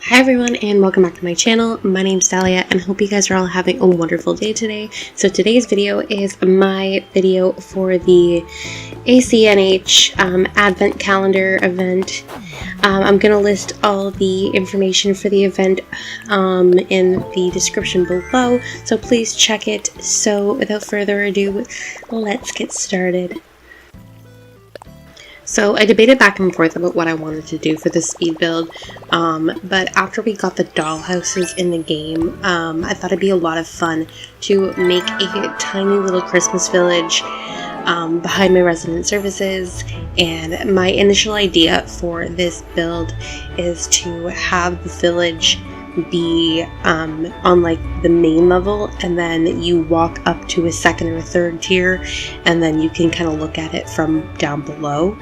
Hi everyone and welcome back to my channel. My name's Dalia and I hope you guys are all having a wonderful day today. So today's video is my video for the ACNH Advent Calendar event. I'm going to list all the information for the event in the description below, so please check it. So without further ado, let's get started. So I debated back and forth about what I wanted to do for the speed build, but after we got the dollhouses in the game, I thought it'd be a lot of fun to make a tiny little Christmas village behind my resident services. And my initial idea for this build is to have the village be on like the main level, and then you walk up to a second or third tier and then you can kind of look at it from down below.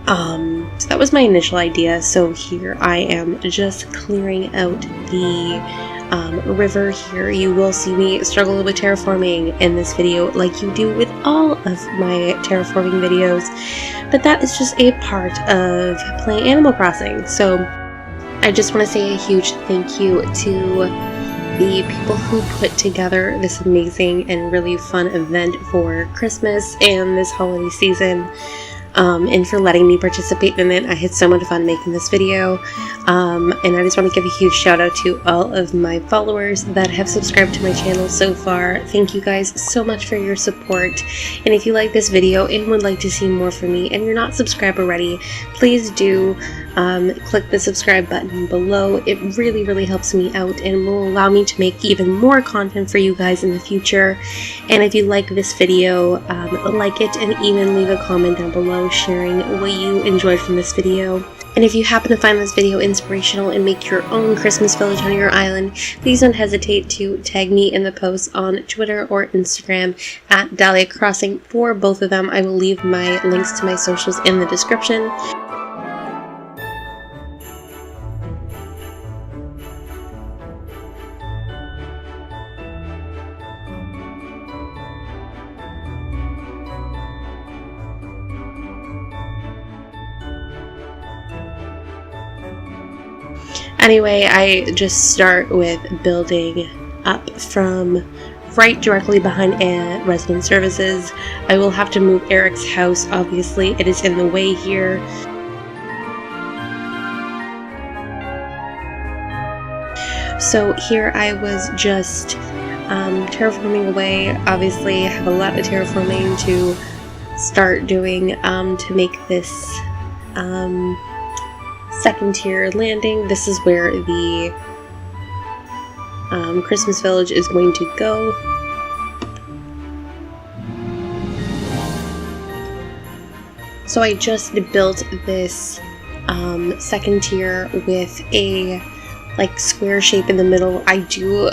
So that was my initial idea. So here I am just clearing out the river here. You will see me struggle with terraforming in this video like you do with all of my terraforming videos, but that is just a part of playing Animal Crossing. So I just want to say a huge thank you to the people who put together this amazing and really fun event for Christmas and this holiday season, and for letting me participate in it. I had so much fun making this video, and I just want to give a huge shout out to all of my followers that have subscribed to my channel so far. Thank you guys so much for your support, and if you like this video and would like to see more from me and you're not subscribed already, please do click the subscribe button below. It really helps me out and will allow me to make even more content for you guys in the future. And if you like this video, like it and even leave a comment down below sharing what you enjoyed from this video. And if you happen to find this video inspirational and make your own Christmas village on your island, please don't hesitate to tag me in the posts on Twitter or Instagram at Dalia Crossing. For both of them, I will leave my links to my socials in the description. Anyway, I just start with building up from right directly behind resident services. I will have to move Eric's house, obviously. It is in the way here. So here I was just terraforming away. Obviously, I have a lot of terraforming to start doing to make this second tier landing. This is where the Christmas village is going to go. So I just built this second tier with a like square shape in the middle. I do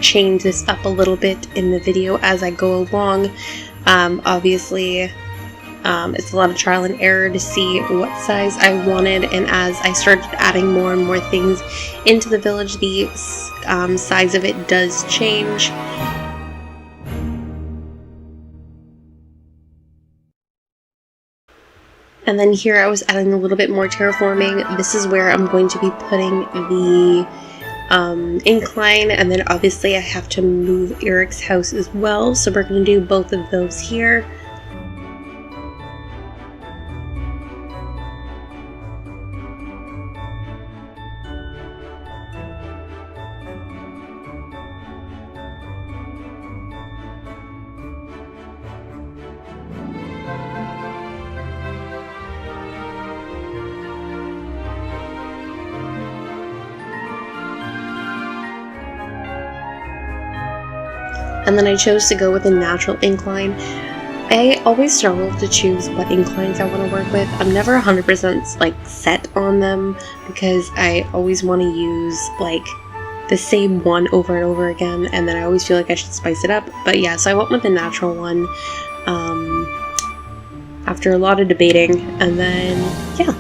change this up a little bit in the video as I go along. Obviously it's a lot of trial and error to see what size I wanted, and as I started adding more and more things into the village, the size of it does change. And then here I was adding a little bit more terraforming. This is where I'm going to be putting the incline, and then obviously I have to move Eric's house as well, so we're going to do both of those here. And then I chose to go with a natural incline. I always struggle to choose what inclines I want to work with. I'm never 100% like set on them because I always want to use like the same one over and over again, and then I always feel like I should spice it up. But yeah, so I went with the natural one after a lot of debating, and then yeah.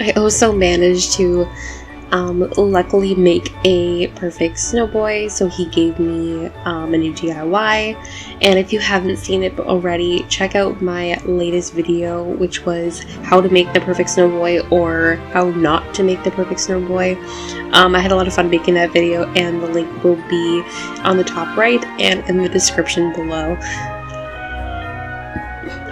I also managed to luckily make a perfect snow boy, so he gave me a new DIY. And if you haven't seen it already, check out my latest video, which was how to make the perfect snow boy, or how not to make the perfect snow boy. I had a lot of fun making that video, and the link will be on the top right and in the description below.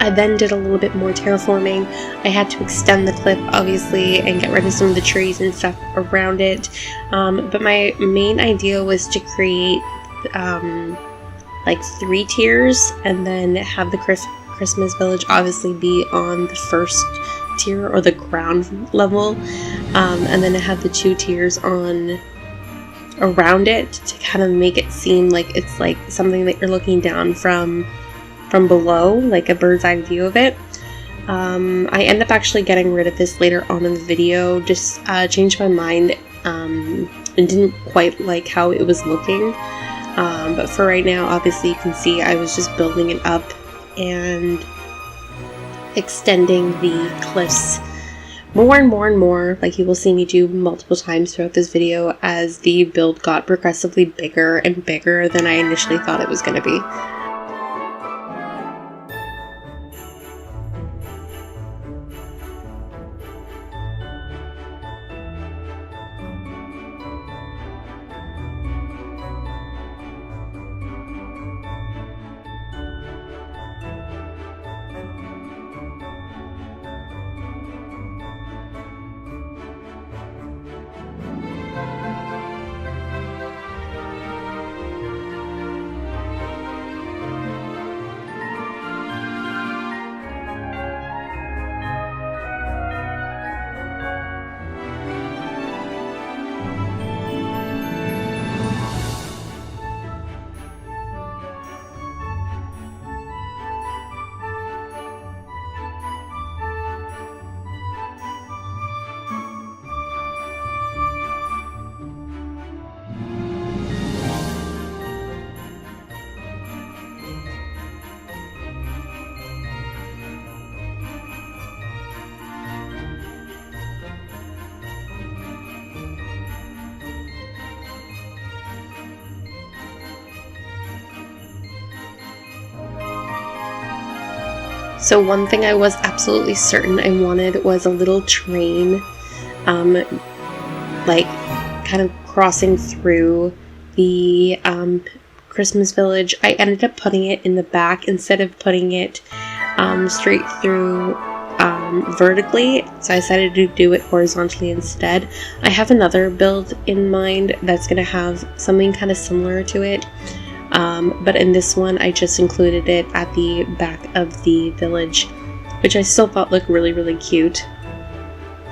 I then did a little bit more terraforming. I had to extend the cliff, obviously, and get rid of some of the trees and stuff around it. But my main idea was to create like 3 tiers, and then have the Christmas village obviously be on the first tier, or the ground level, and then I have the 2 tiers on around it to kind of make it seem like it's like something that you're looking down from below, like a bird's eye view of it. I end up actually getting rid of this later on in the video, just changed my mind and didn't quite like how it was looking. But for right now, obviously you can see I was just building it up and extending the cliffs more and more and more, like you will see me do multiple times throughout this video, as the build got progressively bigger and bigger than I initially thought it was going to be. So one thing I was absolutely certain I wanted was a little train, like kind of crossing through the Christmas village. I ended up putting it in the back instead of putting it straight through vertically, so I decided to do it horizontally instead. I have another build in mind that's going to have something kind of similar to it. But in this one, I just included it at the back of the village, which I still thought looked really, really cute.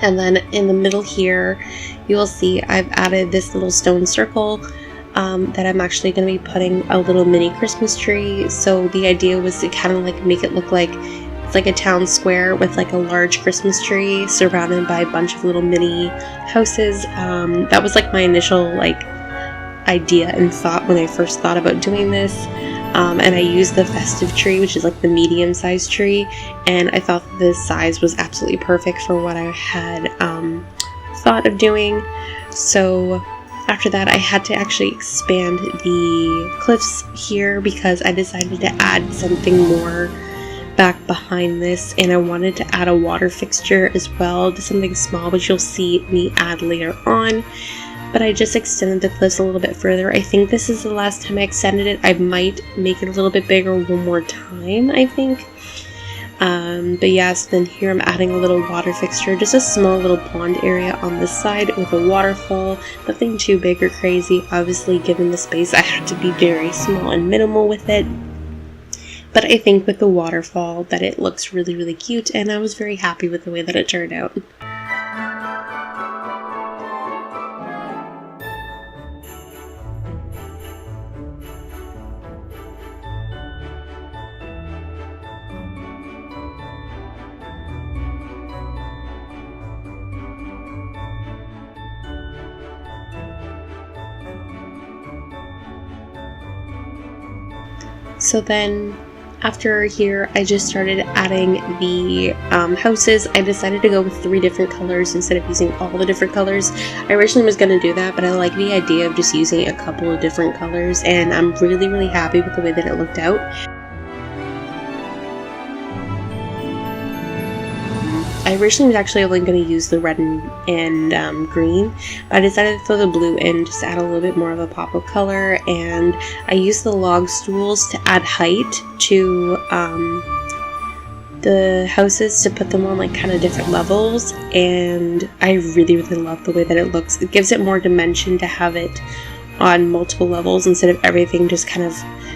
And then in the middle here, you will see I've added this little stone circle that I'm actually going to be putting a little mini Christmas tree. So the idea was to kind of like make it look like it's like a town square with like a large Christmas tree surrounded by a bunch of little mini houses. That was like my initial like idea and thought when I first thought about doing this, and I used the festive tree, which is like the medium-sized tree, and I thought the size was absolutely perfect for what I had thought of doing. So after that, I had to actually expand the cliffs here because I decided to add something more back behind this, and I wanted to add a water fixture as well, to something small, which you'll see me add later on. But I just extended the cliffs a little bit further. I think this is the last time I extended it. I might make it a little bit bigger one more time, I think. But yeah, so then here I'm adding a little water fixture, just a small little pond area on this side with a waterfall. Nothing too big or crazy. Obviously, given the space, I had to be very small and minimal with it. But I think with the waterfall that it looks really, really cute, and I was very happy with the way that it turned out. So then, after here, I just started adding the houses. I decided to go with 3 different colors instead of using all the different colors. I originally was going to do that, but I like the idea of just using a couple of different colors, and I'm really, really happy with the way that it looked out. I originally was actually only going to use the red and green, but I decided to throw the blue in just to add a little bit more of a pop of color, and I used the log stools to add height to the houses, to put them on like kind of different levels, and I really, really love the way that it looks. It gives it more dimension to have it on multiple levels instead of everything just kind of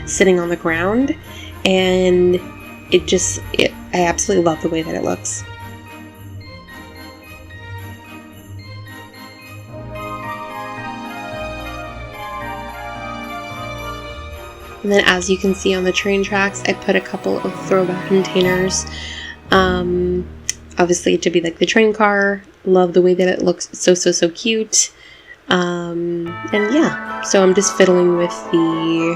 sitting on the ground, and I absolutely love the way that it looks. And then as you can see on the train tracks, I put a couple of throwback containers, obviously to be like the train car. Love the way that it looks, so cute. And yeah, so I'm just fiddling with the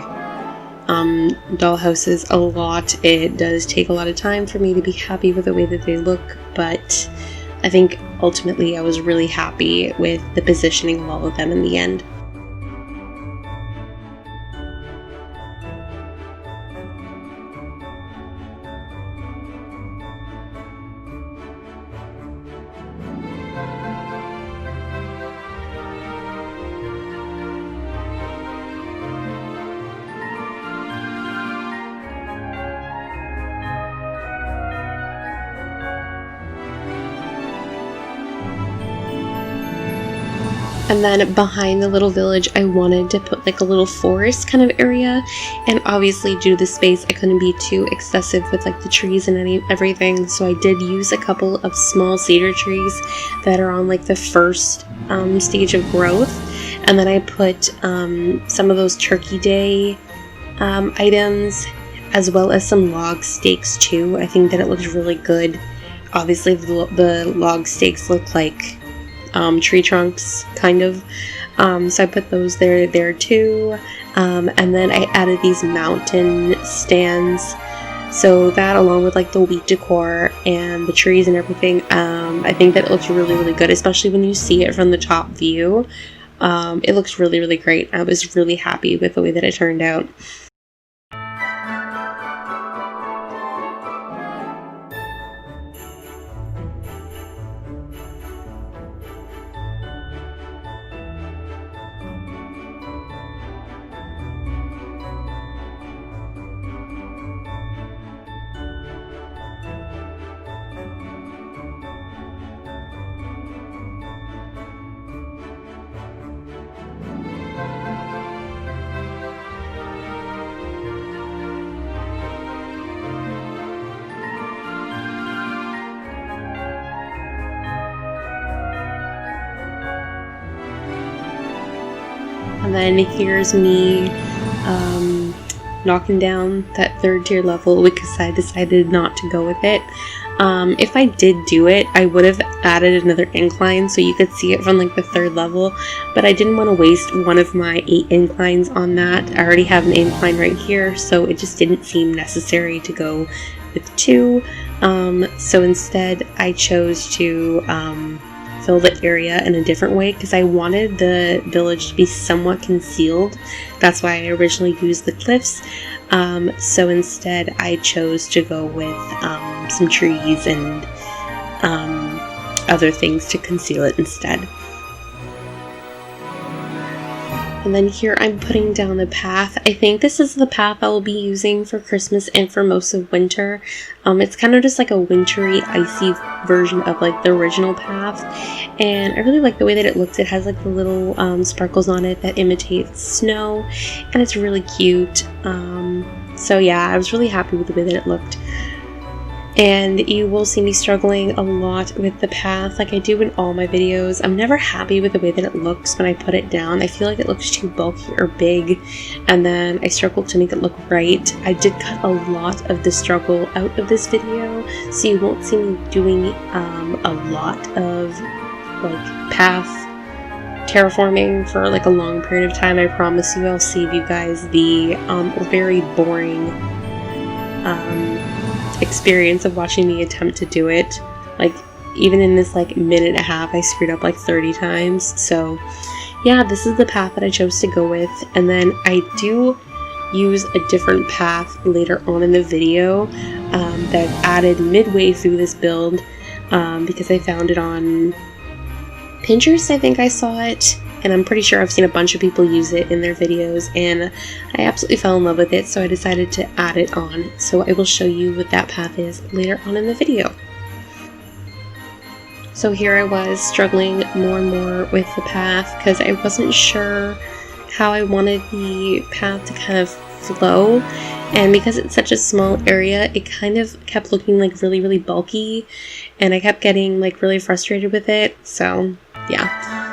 doll houses a lot. It does take a lot of time for me to be happy with the way that they look, but I think ultimately I was really happy with the positioning of all of them in the end. And then behind the little village, I wanted to put like a little forest kind of area, and obviously due to the space, I couldn't be too excessive with like the trees and everything, so I did use a couple of small cedar trees that are on like the first stage of growth, and then I put some of those Turkey Day items, as well as some log stakes too. I think that it looks really good. Obviously the log stakes look like tree trunks, kind of. So I put those there too. And then I added these mountain stands. So that, along with like the wheat decor and the trees and everything, I think that it looks really, really good, especially when you see it from the top view. It looks really, really great. I was really happy with the way that it turned out. And then here's me knocking down that 3rd tier level because I decided not to go with it. If I did do it, I would have added another incline so you could see it from like the 3rd level, but I didn't want to waste one of my 8 inclines on that. I already have an incline right here, so it just didn't seem necessary to go with 2. So instead I chose to fill the area in a different way because I wanted the village to be somewhat concealed. That's why I originally used the cliffs. So instead I chose to go with some trees and other things to conceal it instead. And then here I'm putting down the path. I think this is the path I will be using for Christmas and for most of winter. It's kind of just like a wintry, icy version of like the original path. And I really like the way that it looks. It has like the little sparkles on it that imitate snow. And it's really cute. So yeah, I was really happy with the way that it looked. And you will see me struggling a lot with the path like I do in all my videos. I'm never happy with the way that it looks when I put it down. I feel like it looks too bulky or big, and then I struggle to make it look right. I did cut a lot of the struggle out of this video, so you won't see me doing a lot of like path terraforming for like a long period of time. I promise you I'll save you guys the very boring experience of watching me attempt to do it. Like, even in this like minute and a half, I screwed up like 30 times. So yeah, this is the path that I chose to go with. And then I do use a different path later on in the video that I've added midway through this build because I found it on Pinterest. I think I saw it, and I'm pretty sure I've seen a bunch of people use it in their videos, and I absolutely fell in love with it, so I decided to add it on. So I will show you what that path is later on in the video. So here I was struggling more and more with the path because I wasn't sure how I wanted the path to kind of flow, and because it's such a small area, it kind of kept looking like really, really bulky, and I kept getting like really frustrated with it. So yeah.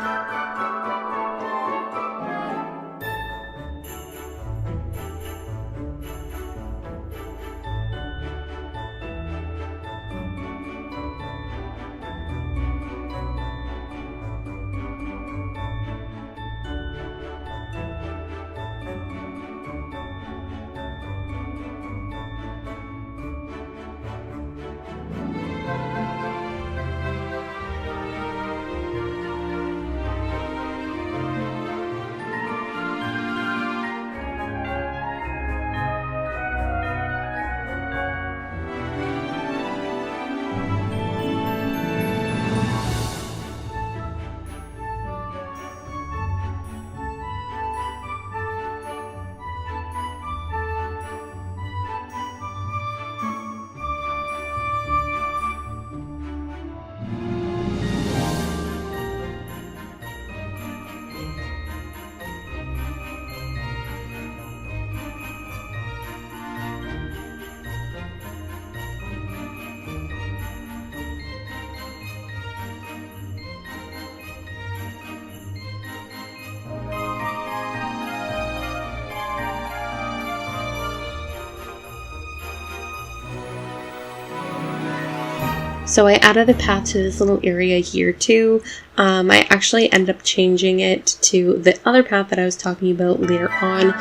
So I added a path to this little area here too. I actually ended up changing it to the other path that I was talking about later on.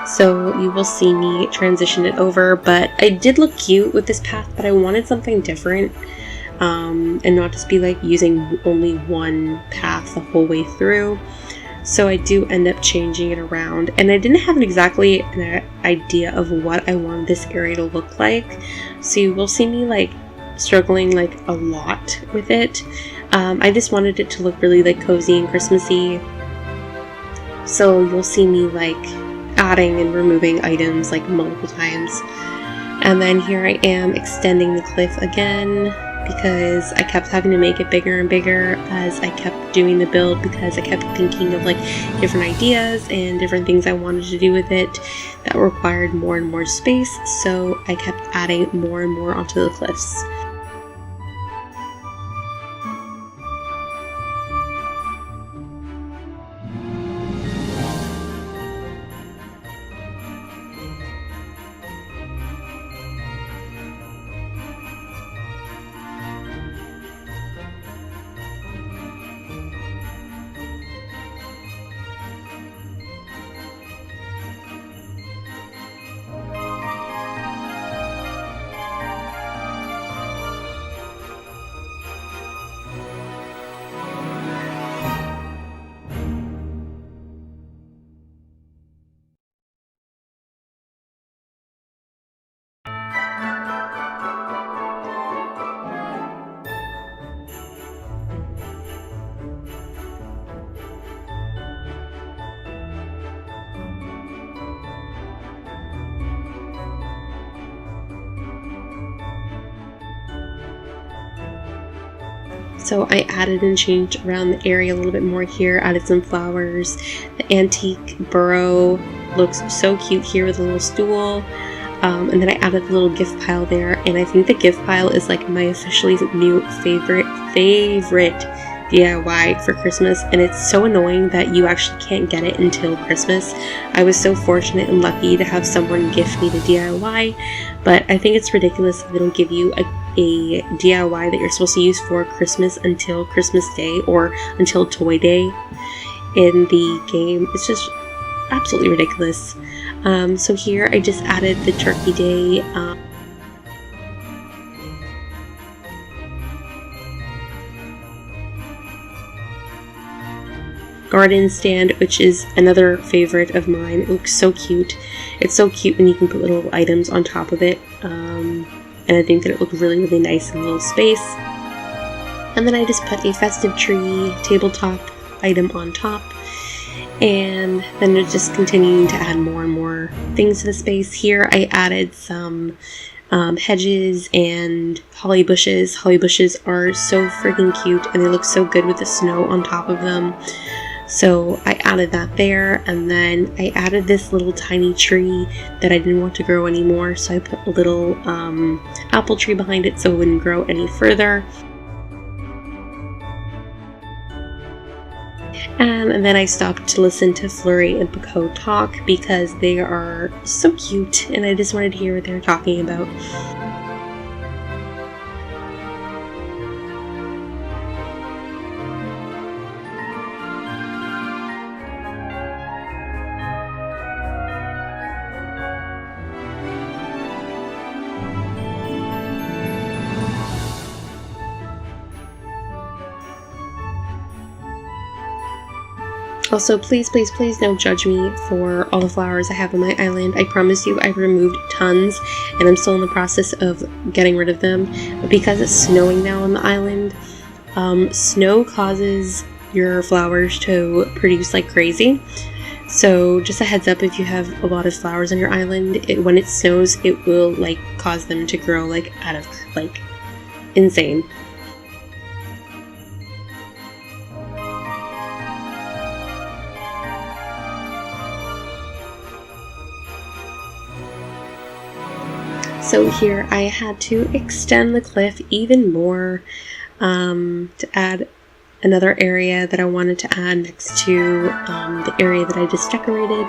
So you will see me transition it over, but I did look cute with this path, but I wanted something different. And not just be like using only one path the whole way through. So I do end up changing it around, and I didn't have exactly an idea of what I wanted this area to look like. So you will see me like struggling like a lot with it. I just wanted it to look really like cozy and Christmassy. So you'll see me like adding and removing items like multiple times. And then here I am extending the cliff again because I kept having to make it bigger and bigger as I kept doing the build, because I kept thinking of like different ideas and different things I wanted to do with it that required more and more space. So I kept adding more and more onto the cliffs. So I added and changed around the area a little bit more here, added some flowers. The antique burrow looks so cute here with a little stool. And then I added a little gift pile there, and I think the gift pile is like my officially new favorite DIY for Christmas, and it's so annoying that you actually can't get it until Christmas. I was so fortunate and lucky to have someone gift me the DIY, but I think it's ridiculous if they don't give you a DIY that you're supposed to use for Christmas until Christmas Day or until Toy Day in the game. It's just absolutely ridiculous. So here I just added the Turkey Day garden stand, which is another favorite of mine. It looks so cute. It's so cute when you can put little items on top of it, and I think that it looked really, really nice in a little space. And then I just put a festive tree tabletop item on top, and then it's just continuing to add more and more things to the space. Here I added some hedges and holly bushes. Holly bushes are so freaking cute, and they look so good with the snow on top of them. So I added that there, and then I added this little tiny tree that I didn't want to grow anymore, so I put a little apple tree behind it so it wouldn't grow any further. And then I stopped to listen to Flurry and Pico talk because they are so cute, and I just wanted to hear what they were talking about. Also, please, please, please don't judge me for all the flowers I have on my island. I promise you I've removed tons, and I'm still in the process of getting rid of them. But because it's snowing now on the island, snow causes your flowers to produce like crazy. So just a heads up, if you have a lot of flowers on your island, when it snows, it will like cause them to grow like out of like insane. So here I had to extend the cliff even more to add another area that I wanted to add next to the area that I just decorated.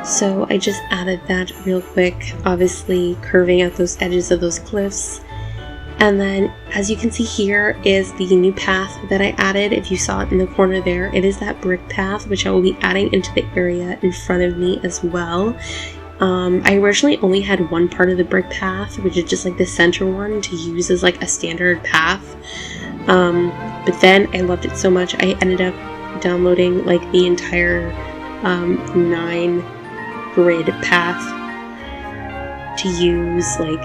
So I just added that real quick, obviously curving out those edges of those cliffs. And then as you can see here is the new path that I added. If you saw it in the corner there, it is that brick path, which I will be adding into the area in front of me as well. I originally only had one part of the brick path, which is just like the center one, to use as like a standard path. But then I loved it so much, I ended up downloading like the entire 9 grid path to use like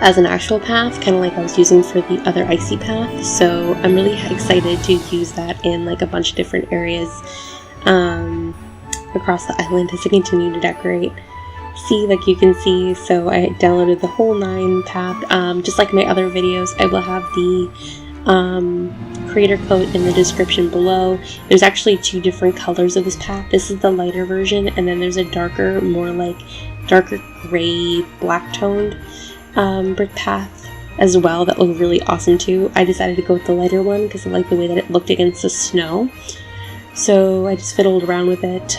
as an actual path, kind of like I was using for the other icy path. So I'm really excited to use that in like a bunch of different areas across the island as I continue to decorate. See, like you can see, so I downloaded the whole 9 path. Just like my other videos, I will have the creator code in the description below. There's actually 2 different colors of this path. This is the lighter version, and then there's a darker, more like darker gray, black toned brick path as well that looked really awesome too. I decided to go with the lighter one because I like the way that it looked against the snow. So I just fiddled around with it.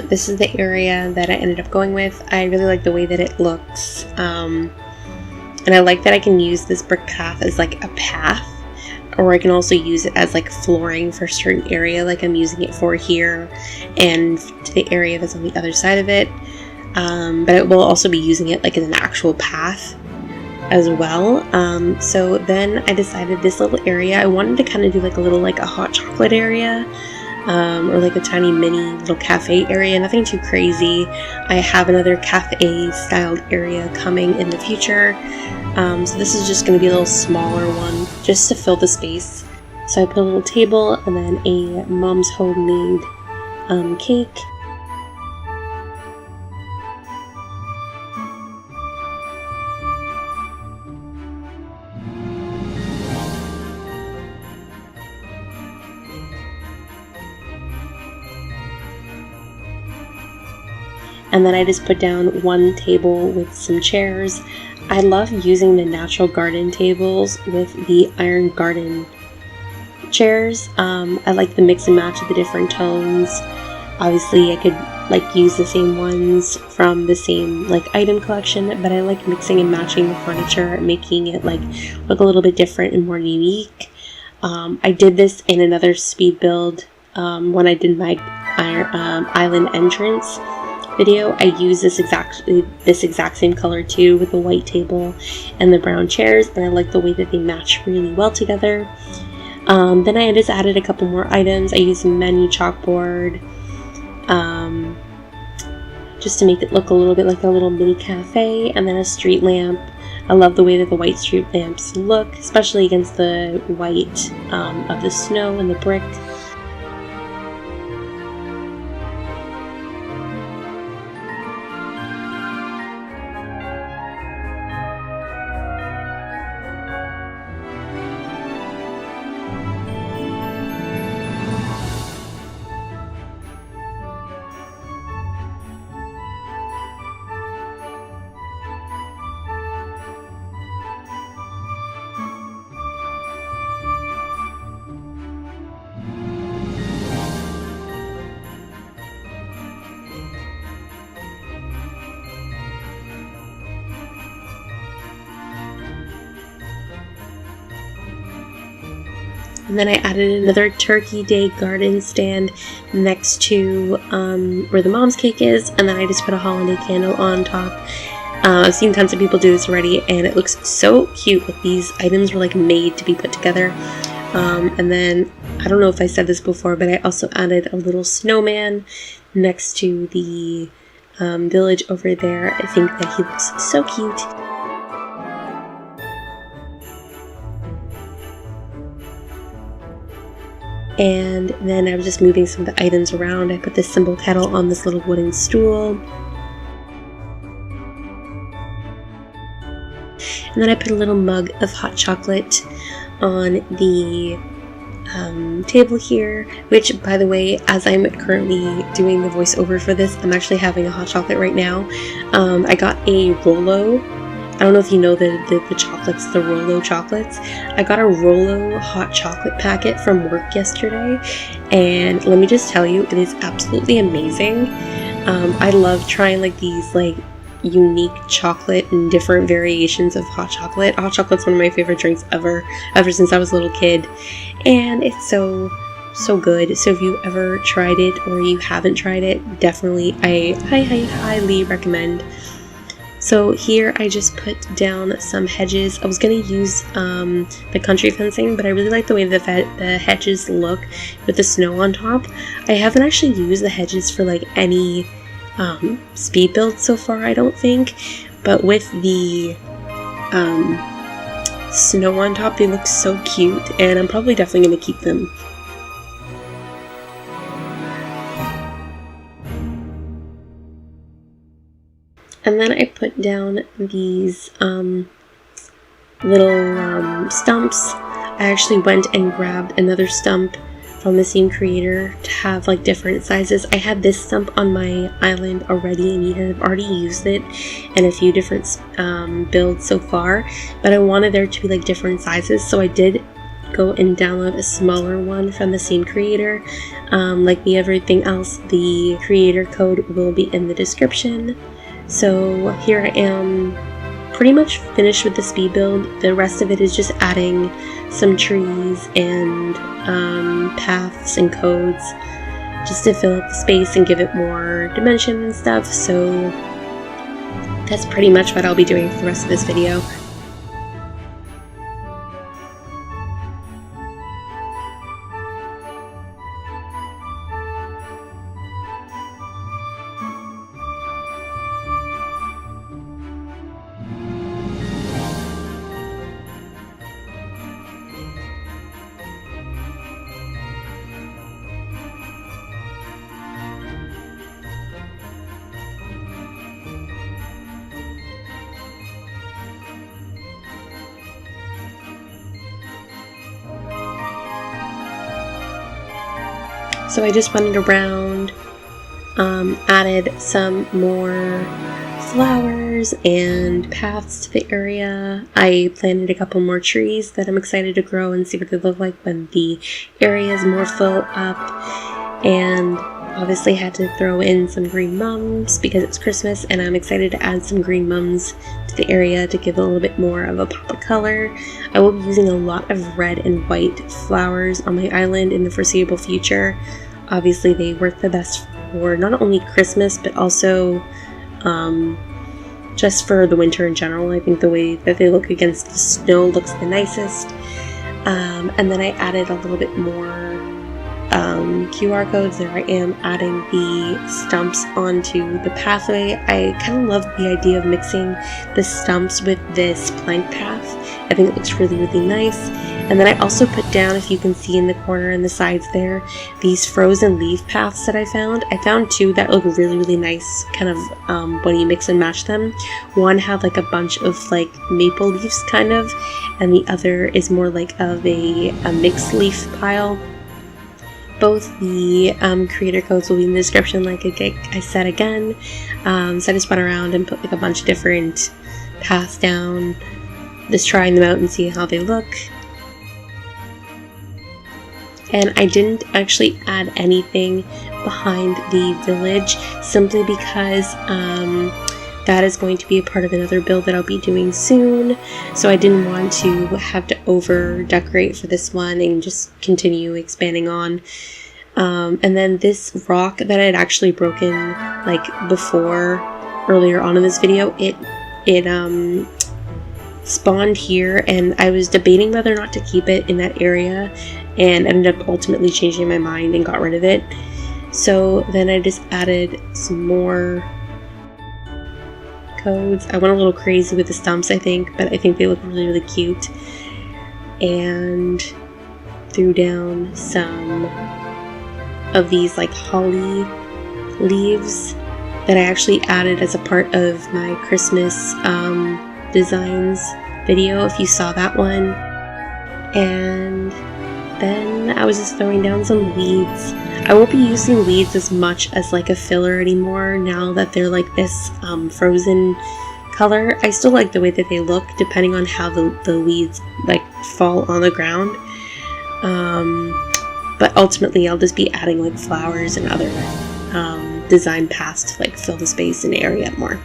This is the area that I ended up going with. I really like the way that it looks, and I like that I can use this brick path as like a path, or I can also use it as like flooring for a certain area, like I'm using it for here and to the area that's on the other side of it. But I will also be using it like as an actual path as well. So then I decided this little area, I wanted to kind of do like a little like a hot chocolate area, or like a tiny mini little cafe area, nothing too crazy. I have another cafe styled area coming in the future. So this is just going to be a little smaller one just to fill the space. So I put a little table and then a mom's homemade cake. And then I just put down one table with some chairs. I love using the natural garden tables with the iron garden chairs. I like the mix and match of the different tones. Obviously I could like use the same ones from the same like item collection, but I like mixing and matching the furniture, making it like look a little bit different and more unique. I did this in another speed build when I did my island entrance video. I used this exact same color too, with the white table and the brown chairs, and I like the way that they match really well together. Then I just added a couple more items. I used a menu chalkboard just to make it look a little bit like a little mini cafe, and then a street lamp. I love the way that the white street lamps look, especially against the white of the snow and the brick. And then I added another Turkey Day garden stand next to where the mom's cake is, and then I just put a holiday candle on top. I've seen tons of people do this already, and it looks so cute. Like, these items were like made to be put together. And then, I don't know if I said this before, but I also added a little snowman next to the village over there. I think that he looks so cute. And then I was just moving some of the items around. I put this cymbal kettle on this little wooden stool. And then I put a little mug of hot chocolate on the table here, which, by the way, as I'm currently doing the voiceover for this, I'm actually having a hot chocolate right now. I got a Rolo. I don't know if you know the chocolates, the Rolo chocolates. I got a Rolo hot chocolate packet from work yesterday, and let me just tell you, it is absolutely amazing. I love trying like these like unique chocolate and different variations of hot chocolate. Hot chocolate's one of my favorite drinks ever since I was a little kid, and it's so good. So if you ever tried it or you haven't tried it, definitely I highly recommend. So here I just put down some hedges. I was going to use the country fencing, but I really like the way the hedges look with the snow on top. I haven't actually used the hedges for like any speed build so far, I don't think, but with the snow on top, they look so cute, and I'm probably definitely going to keep them. And then I put down these little stumps. I actually went and grabbed another stump from the same creator to have like different sizes. I had this stump on my island already, and I've already used it in a few different builds so far, but I wanted there to be like different sizes, so I did go and download a smaller one from the same creator. Like everything else, the creator code will be in the description. So here I am, pretty much finished with the speed build. The rest of it is just adding some trees and paths and codes just to fill up the space and give it more dimension and stuff. So that's pretty much what I'll be doing for the rest of this video. So I just went around, added some more flowers and paths to the area. I planted a couple more trees that I'm excited to grow and see what they look like when the area is more full up. And Obviously had to throw in some green mums because it's Christmas, and I'm excited to add some green mums to the area to give it a little bit more of a pop of color. I will be using a lot of red and white flowers on my island in the foreseeable future. Obviously they work the best for not only Christmas but also just for the winter in general. I think the way that they look against the snow looks the nicest. And then I added a little bit more QR codes. There I am adding the stumps onto the pathway. I kind of love the idea of mixing the stumps with this plank path. I think it looks really, really nice. And then I also put down, if you can see in the corner and the sides there, these frozen leaf paths that I found. I found two that look really, really nice, kind of when you mix and match them. One had like a bunch of like maple leaves kind of, and the other is more like of a mixed leaf pile. Both the creator codes will be in the description, like I said again. So I just went around and put like a bunch of different paths down, just trying them out and seeing how they look. And I didn't actually add anything behind the village, simply because that is going to be a part of another build that I'll be doing soon. So I didn't want to have to over decorate for this one and just continue expanding on. And then this rock that I had actually broken like before, earlier on in this video, it spawned here, and I was debating whether or not to keep it in that area, and ended up ultimately changing my mind and got rid of it. So then I just added some more codes. I went a little crazy with the stumps, I think, but I think they look really, really cute. And threw down some of these like holly leaves that I actually added as a part of my Christmas designs video, if you saw that one. And then I was just throwing down some weeds. I won't be using weeds as much as like a filler anymore now that they're like this frozen color. I still like the way that they look depending on how the weeds like fall on the ground. But ultimately I'll just be adding like flowers and other design paths to like fill the space and area more.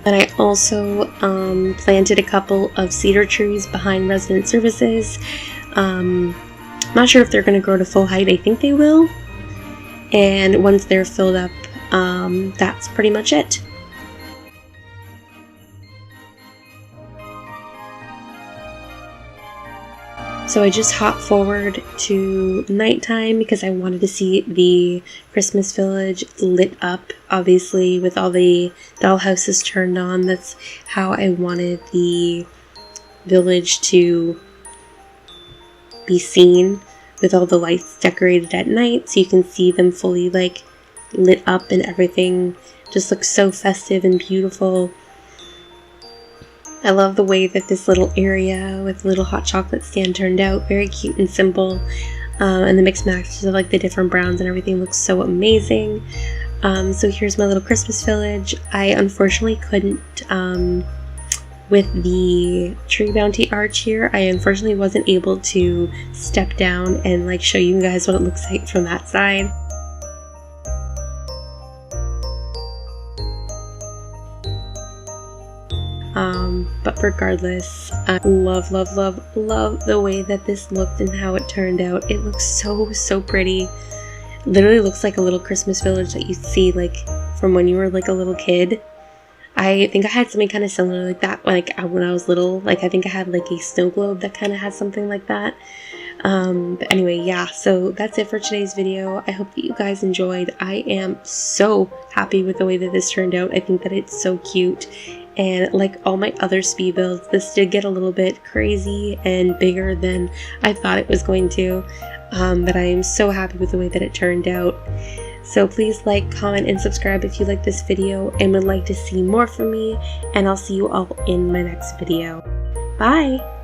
And I also planted a couple of cedar trees behind resident services. Not sure if they're going to grow to full height. I think they will. And once they're filled up, that's pretty much it. So I just hopped forward to nighttime because I wanted to see the Christmas village lit up, obviously, with all the dollhouses turned on. That's how I wanted the village to be seen, with all the lights decorated at night, so you can see them fully like lit up and everything just looks so festive and beautiful. I love the way that this little area with little hot chocolate stand turned out. Very cute and simple. and the mixed matches of like the different browns and everything looks so amazing. So here's my little Christmas village. I unfortunately couldn't, with the tree bounty arch here, I unfortunately wasn't able to step down and like show you guys what it looks like from that side. But regardless, I love the way that this looked and how it turned out. It looks so pretty. Literally looks like a little Christmas village that you see like from when you were like a little kid. I think I had something kind of similar like that like when I was little. Like I think I had like a snow globe that kind of had something like that. But anyway, yeah, so that's it for today's video. I hope that you guys enjoyed. I am so happy with the way that this turned out. I think that it's so cute. And like all my other speed builds, this did get a little bit crazy and bigger than I thought it was going to. But I am so happy with the way that it turned out. So please like, comment, and subscribe if you like this video and would like to see more from me. And I'll see you all in my next video. Bye!